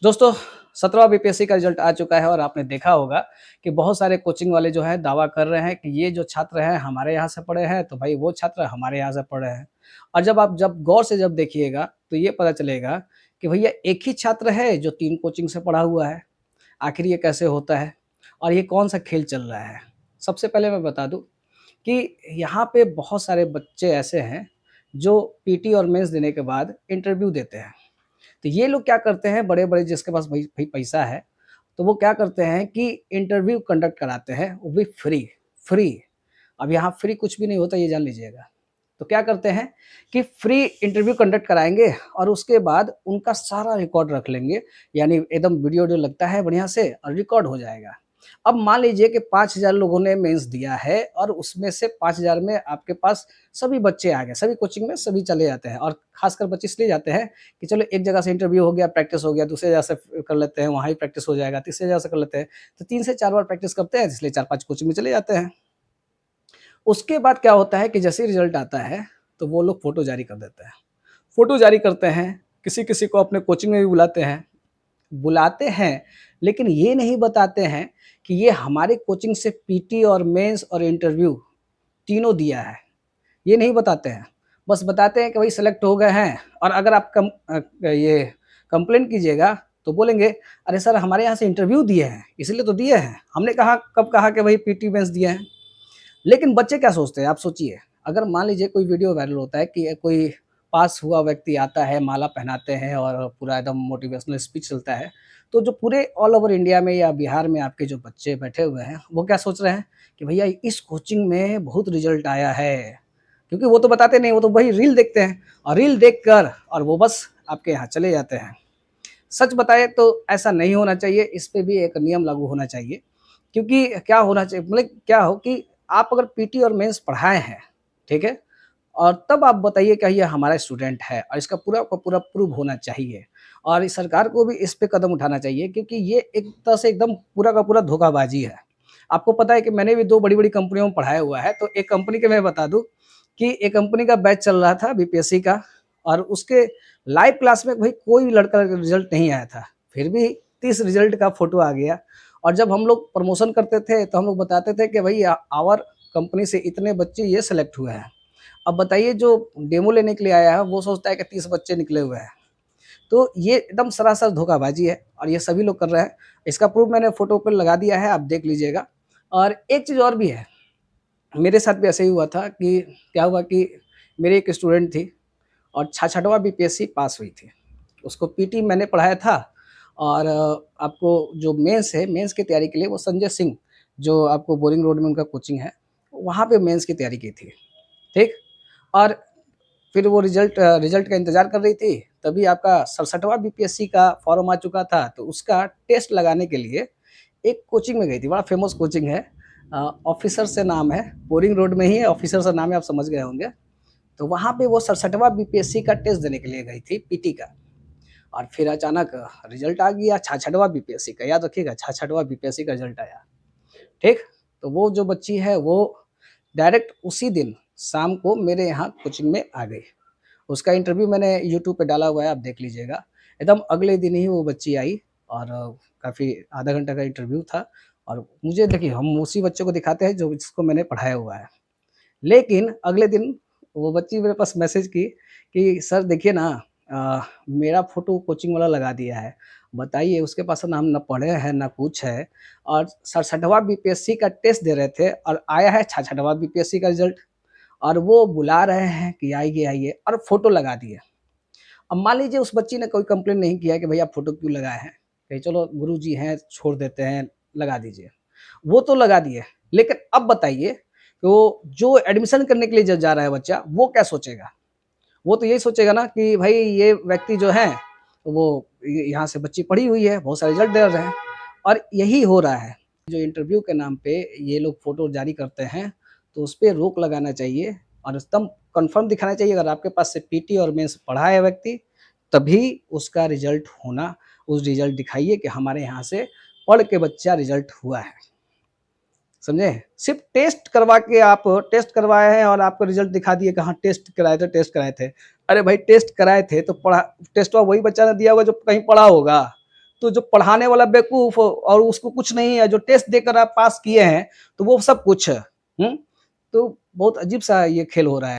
दोस्तों 17वां बीपीएससी का रिजल्ट आ चुका है और आपने देखा होगा कि बहुत सारे कोचिंग वाले जो है दावा कर रहे हैं कि ये जो छात्र हैं हमारे यहाँ से पढ़े हैं तो भाई वो छात्र हमारे यहाँ से पढ़े हैं। और जब गौर से जब देखिएगा तो ये पता चलेगा कि भैया एक ही छात्र है जो 3 कोचिंग से पढ़ा हुआ है। आखिर ये कैसे होता है और ये कौन-सा खेल चल रहा है? सबसे पहले मैं बता दूँ कि यहाँ पे बहुत सारे बच्चे ऐसे हैं जो पीटी और मेंस देने के बाद इंटरव्यू देते हैं। तो ये लोग क्या करते हैं बड़े-बड़े जिसके पास भई भई पैसा है, तो वो क्या करते हैं कि इंटरव्यू कंडक्ट कराते हैं, वो भी फ्री, फ्री। अब यहाँ फ्री कुछ भी नहीं होता ये जान लीजिएगा। तो क्या करते हैं कि फ्री इंटरव्यू कंडक्ट कराएँगे और उसके बाद उनका सारा रिकॉर्ड रख लेंगे, यानी एकदम वीडियो-वोडियो लगता है बढ़िया से और रिकॉर्ड हो जाएगा। अब मान लीजिए कि 5000 लोगों ने मेंस दिया है और उसमें से 5000 में आपके पास सभी बच्चे आ गए, सभी कोचिंग में सभी चले जाते हैं और खासकर बच्चे इसलिए जाते हैं कि चलो एक जगह से इंटरव्यू हो गया, प्रैक्टिस हो गया, दूसरी जगह से कर लेते हैं, वहाँ ही प्रैक्टिस हो जाएगा, तीसरी जगह से कर लेते हैं। तो 3 से 4 बार प्रैक्टिस करते हैं, इसलिए 4-5 कोचिंग में चले जाते हैं। उसके बाद क्या होता है कि जैसे ही रिज़ल्ट आता है, तो वो लोग फ़ोटो जारी कर देते हैं। फ़ोटो जारी करते हैं, किसी-किसी को अपने कोचिंग में भी बुलाते हैं, लेकिन ये नहीं बताते हैं कि ये हमारे कोचिंग से पीटी और मेंस और इंटरव्यू तीनों दिया है। ये नहीं बताते हैं। बस बताते हैं कि भई सेलेक्ट हो गए हैं और अगर आप ये कंप्लेंट कीजिएगा तो बोलेंगे, "अरे सर हमारे यहाँ से इंटरव्यू दिए हैं, इसलिए तो दिए हैं। हमने कहाँ कब कहा कि भई पीटी मेंस दिए हैं?" लेकिन बच्चे क्या सोचते हैं आप सोचिए, अगर मान लीजिए कोई वीडियो वायरल होता है कि कोई पास हुआ व्यक्ति आता है, माला पहनाते हैं और पूरा एकदम मोटिवेशनल स्पीच चलता है, तो जो पूरे ऑल ओवर इंडिया में या बिहार में आपके जो बच्चे बैठे हुए हैं, वो क्या सोच रहे हैं कि भैया इस कोचिंग में बहुत रिज़ल्ट आया है। क्योंकि वो तो बताते नहीं, वो तो वही रील देखते हैं और रील देखकर और वो बस आपके यहाँ चले जाते हैं। सच बताएँ तो ऐसा नहीं होना चाहिए, इस पे भी एक नियम लागू होना चाहिए। क्योंकि क्या होना चाहिए मतलब क्या हो कि आप अगर पीटी और मेंस पढ़ाए हैं, ठीक है? और तब आप बताइए कि ये हमारा स्टूडेंट है और इसका पूरा का पूरा प्रूव होना चाहिए। और इस सरकार को भी इस पे कदम उठाना चाहिए क्योंकि ये एक तरह से एकदम पूरा का पूरा धोखाबाजी है। आपको पता है कि मैंने भी 2 बड़ी-बड़ी कंपनियों में पढ़ाया हुआ है, तो एक कंपनी के मैं बता दूँ कि एक कंपनी का बैच चल रहा था बीपीएससी का और उसके लाइव क्लास में भाई कोई भी लड़का का रिज़ल्ट नहीं आया था। फिर भी 30 रिज़ल्ट का फ़ोटो आ गया और जब हम लोग प्रमोशन करते थे, तो हम लोग बताते थे कि भई आवर कंपनी से इतने बच्चे ये सेलेक्ट हुए हैं। अब बताइए जो डेमो लेने के लिए आया है, वो सोचता है कि 30 बच्चे निकले हुए हैं। तो ये एकदम सरासर धोखाबाजी है और ये सभी लोग कर रहे हैं। इसका प्रूफ़ मैंने फ़ोटो पे लगा दिया है, आप देख लीजिएगा। और एक चीज़ और भी है, मेरे साथ भी ऐसे ही हुआ था कि क्या हुआ कि मेरी एक स्टूडेंट थी और छठवां बीपीएससी पास हुई थी। उसको पीटी मैंने पढ़ाया था और आपको जो मेंस है, मेंस की तैयारी के लिए वो संजय सिंह, जो आपको बोरिंग रोड में उनका कोचिंग है, वहाँ पे मेंस की तैयारी की थी, ठीक? और फिर वो रिज़ल्ट का इंतज़ार कर रही थी, तभी आपका 67वां बीपीएससी का फॉर्म आ चुका था, तो उसका टेस्ट लगाने के लिए एक कोचिंग में गई थी, बड़ा फ़ेमस कोचिंग है। ऑफ़िसर से नाम है, बोरिंग रोड में ही है, ऑफ़िसर से नाम है, आप समझ गए होंगे। तो वहाँ पे वो 67वां बीपीएससी का टेस्ट देने के लिए गई थी, पीटी का। और फिर अचानक रिज़ल्ट आ गया 66वां बीपीएससी का, याद रखिएगा 66वां बीपीएससी का रिज़ल्ट आया, ठीक? तो वो जो बच्ची है वो डायरेक्ट उसी दिन शाम को मेरे यहाँ कोचिंग में आ गई। उसका इंटरव्यू मैंने यूट्यूब पे डाला हुआ है, आप देख लीजिएगा। एकदम अगले दिन ही वो बच्ची आई और काफ़ी आधा घंटा का इंटरव्यू था और मुझे देखिए हम उसी बच्चे को दिखाते हैं जो जिसको मैंने पढ़ाया हुआ है। लेकिन अगले दिन वो बच्ची मेरे पास मैसेज की कि सर देखिए ना मेरा फ़ोटो कोचिंग वाला लगा दिया है। बताइए उसके पास ना हम ना पढ़े हैं, ना कुछ है और 67वां बीपीएससी का टेस्ट दे रहे थे और आया है 66वां बीपीएससी का रिज़ल्ट और वो बुला रहे हैं कि आइए, आइए और फ़ोटो लगा दिए। अब मान लीजिए उस बच्ची ने कोई कंप्लेन नहीं किया कि भैया फ़ोटो क्यों लगाए हैं? कहीं चलो गुरुजी हैं, छोड़ देते हैं, लगा दीजिए। वो तो लगा दिए, लेकिन अब बताइए कि वो जो एडमिशन करने के लिए जो जा रहा है बच्चा, वो क्या सोचेगा? वो तो यही सोचेगा ना कि भाई ये व्यक्ति जो है, वो य यहाँ से बच्ची पढ़ी हुई है, बहुत सारे रिज़ल्ट दे रहे हैं और यही हो रहा है। जो इंटरव्यू के नाम पे ये लोग फ़ोटो जारी करते हैं, तो उसपे रोक लगाना चाहिए और एकदम कन्फर्म दिखाना चाहिए अगर आपके पास से पीटी और मेंस पढ़ा है व्यक्ति, तभी उसका रिज़ल्ट होना, उस रिज़ल्ट दिखाइए कि हमारे यहाँ से पढ़ के बच्चा रिज़ल्ट हुआ है। समझे? सिर्फ़ टेस्ट करवा के आप टेस्ट करवाए हैं और आपको रिज़ल्ट दिखा दिए कि हाँ, टेस्ट कराए थे। अरे भाई टेस्ट कराए थे तो पढ़ा टेस्टवा वही बच्चा ने दिया होगा जो कहीं पढ़ा होगा। तो जो पढ़ाने वाला बेवकूफ़ और उसको कुछ नहीं है, जो टेस्ट देकर आप पास किए हैं, तो वो सब कुछ है। हुँ? तो बहुत अजीब-सा ये खेल हो रहा है।